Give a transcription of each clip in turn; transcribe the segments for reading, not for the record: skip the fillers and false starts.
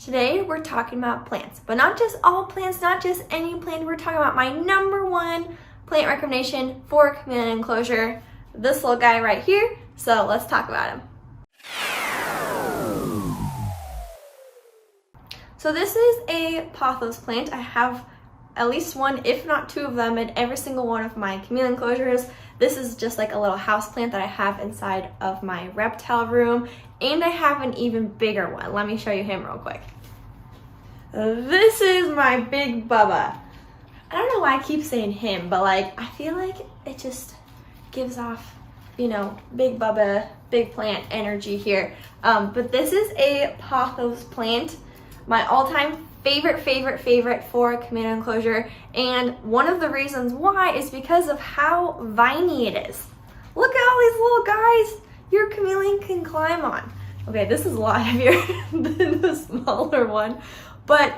Today we're talking about plants, but not just all plants, not just any plant. We're talking about my #1 plant recommendation for chameleon enclosure, this little guy right here. So let's talk about him. So this is a pothos plant. I have at least one, if not two of them in every single one of my chameleon enclosures. This is just like a little house plant that I have inside of my reptile room, and I have an even bigger one. Let me show you him real quick. This is my big Bubba. I don't know why I keep saying him, but like I feel like it just gives off, you know, big Bubba, big plant energy here. But this is a pothos plant, my all-time favorite for a chameleon enclosure, and one of the reasons why is because of how viney it is. Look at all these little guys your chameleon can climb on. Okay, this is a lot heavier than the smaller one, but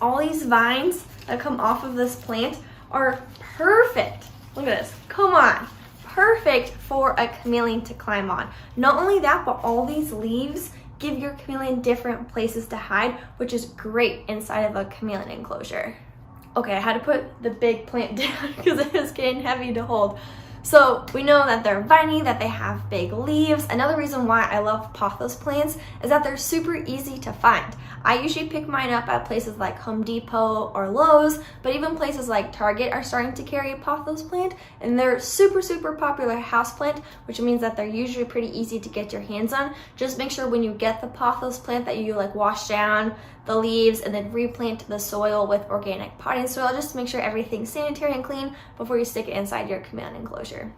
all these vines that come off of this plant are perfect. Look at this, come on. Perfect for a chameleon to climb on. Not only that, but all these leaves give your chameleon different places to hide, which is great inside of a chameleon enclosure. Okay, I had to put the big plant down because it was getting heavy to hold. So we know that they're viney, that they have big leaves. Another reason why I love pothos plants is that they're super easy to find. I usually pick mine up at places like Home Depot or Lowe's, but even places like Target are starting to carry a pothos plant, and they're super popular house plant, which means that they're usually pretty easy to get your hands on. Just make sure when you get the pothos plant that you like wash down the leaves and then replant the soil with organic potting soil, just to make sure everything's sanitary and clean before you stick it inside your chameleon enclosure.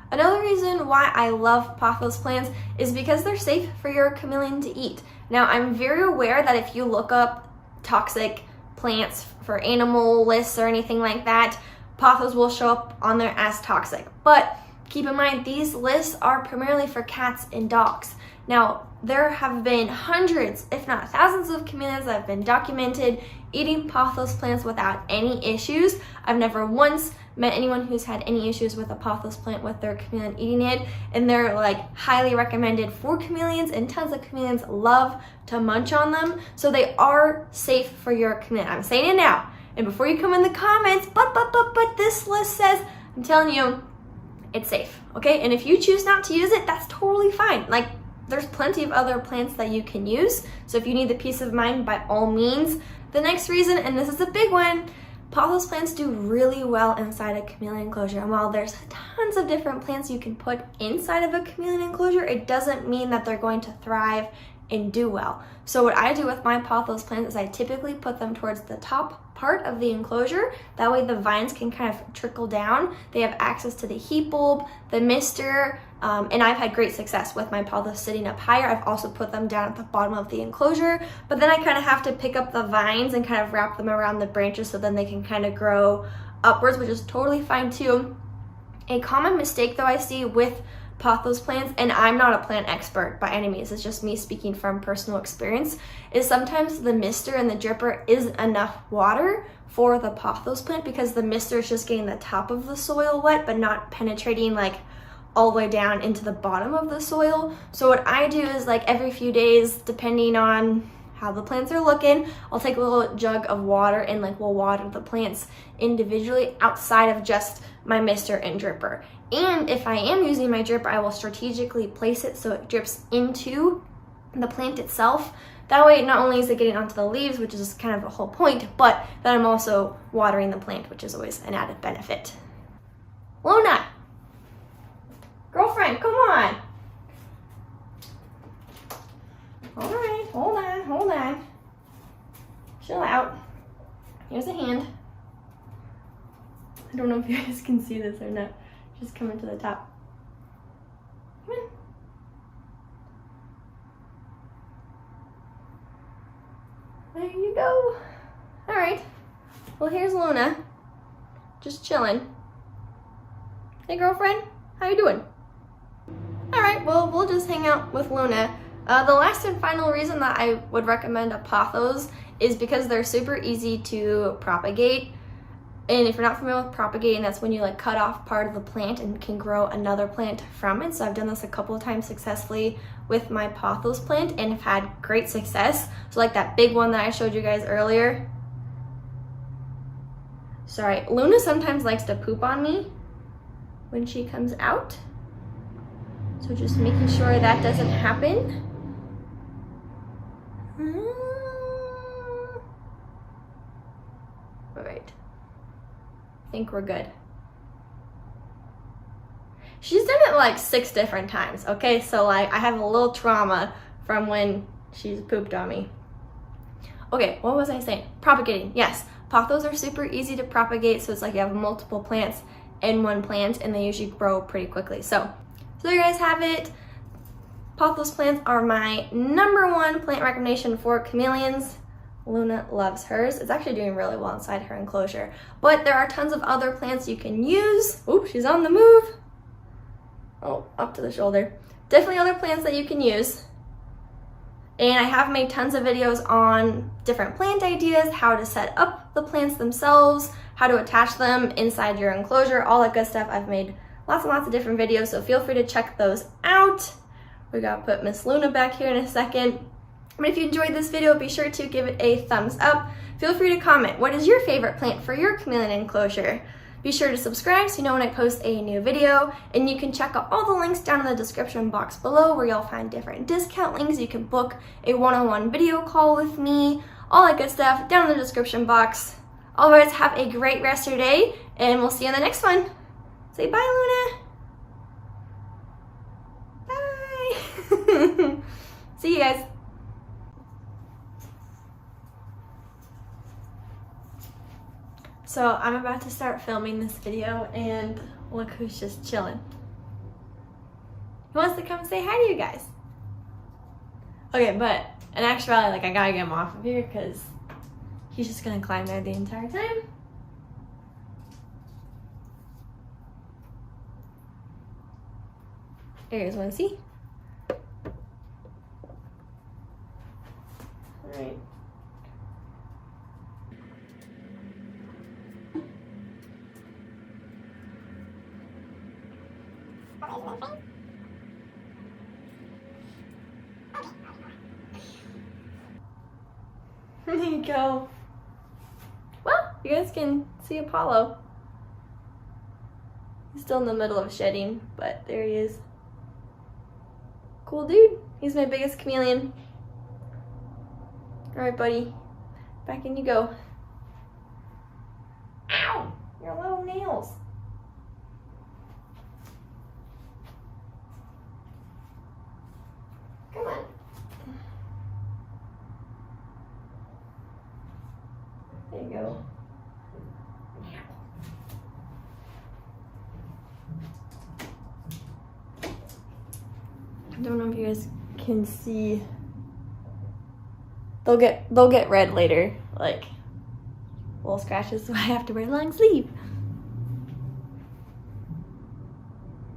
Another reason why I love pothos plants is because they're safe for your chameleon to eat. Now, I'm very aware that if you look up toxic plants for animal lists or anything like that, pothos will show up on there as toxic. But keep in mind, these lists are primarily for cats and dogs. Now, there have been hundreds, if not thousands of chameleons that have been documented eating pothos plants without any issues. I've never once met anyone who's had any issues with a pothos plant with their chameleon eating it, and they're like highly recommended for chameleons, and tons of chameleons love to munch on them, so they are safe for your chameleon. I'm saying it now, and before you come in the comments, but this list says, I'm telling you, it's safe, okay? And if you choose not to use it, that's totally fine. Like, there's plenty of other plants that you can use, so if you need the peace of mind, by all means. The next reason, and this is a big one, pothos plants do really well inside a chameleon enclosure. And while there's tons of different plants you can put inside of a chameleon enclosure, it doesn't mean that they're going to thrive and do well. So what I do with my pothos plants is I typically put them towards the top part of the enclosure. That way the vines can kind of trickle down. They have access to the heat bulb, the mister, and I've had great success with my pothos sitting up higher. I've also put them down at the bottom of the enclosure, but then I kind of have to pick up the vines and kind of wrap them around the branches so then they can kind of grow upwards, which is totally fine too. A common mistake though I see with pothos plants, and I'm not a plant expert by any means, it's just me speaking from personal experience, is sometimes the mister and the dripper isn't enough water for the pothos plant because the mister is just getting the top of the soil wet but not penetrating like all the way down into the bottom of the soil. So what I do is like every few days, depending on how the plants are looking, I'll take a little jug of water and like we'll water the plants individually outside of just my mister and dripper. And if I am using my dripper, I will strategically place it so it drips into the plant itself. That way, not only is it getting onto the leaves, which is kind of the whole point, but then I'm also watering the plant, which is always an added benefit. Luna! Girlfriend, come on! All right, hold on. Chill out. Here's a hand. I don't know if you guys can see this or not. Just coming to the top. Come on. There you go. All right. Well, here's Luna. Just chilling. Hey, girlfriend. How you doing? All right. Well, we'll just hang out with Luna. The last and final reason that I would recommend a pothos is because they're super easy to propagate. And if you're not familiar with propagating, that's when you like cut off part of the plant and can grow another plant from it. So I've done this a couple of times successfully with my pothos plant and have had great success. So like that big one that I showed you guys earlier. Sorry, Luna sometimes likes to poop on me when she comes out. So just making sure that doesn't happen. All right, I think we're good. She's done it like 6 different times, okay? So like I have a little trauma from when she's pooped on me. Okay, what was I saying? Propagating, yes. Pothos are super easy to propagate, so it's like you have multiple plants in one plant and they usually grow pretty quickly. So there you guys have it. Pothos plants are my #1 plant recommendation for chameleons. Luna loves hers. It's actually doing really well inside her enclosure. But there are tons of other plants you can use. Ooh, she's on the move. Oh, up to the shoulder. Definitely other plants that you can use. And I have made tons of videos on different plant ideas, how to set up the plants themselves, how to attach them inside your enclosure, all that good stuff. I've made lots and lots of different videos, so feel free to check those out. We gotta put Miss Luna back here in a second. But if you enjoyed this video, be sure to give it a thumbs up. Feel free to comment, what is your favorite plant for your chameleon enclosure? Be sure to subscribe so you know when I post a new video, and you can check out all the links down in the description box below where you'll find different discount links. You can book a one-on-one video call with me, all that good stuff down in the description box. Otherwise, have a great rest of your day, and we'll see you in the next one. Say bye, Luna. Bye. See you guys. So I'm about to start filming this video, and look who's just chilling. He wants to come say hi to you guys. Okay, but in actuality, like I gotta get him off of here because he's just gonna climb there the entire time. There you guys wanna see? All right. There you go. Well, you guys can see Apollo. He's still in the middle of shedding, but there he is. Cool dude. He's my biggest chameleon. All right, buddy. Back in you go. Ow! Your little nails. Come on. There you go. I don't know if you guys can see. They'll get red later, like little scratches, so I have to wear a long sleeve.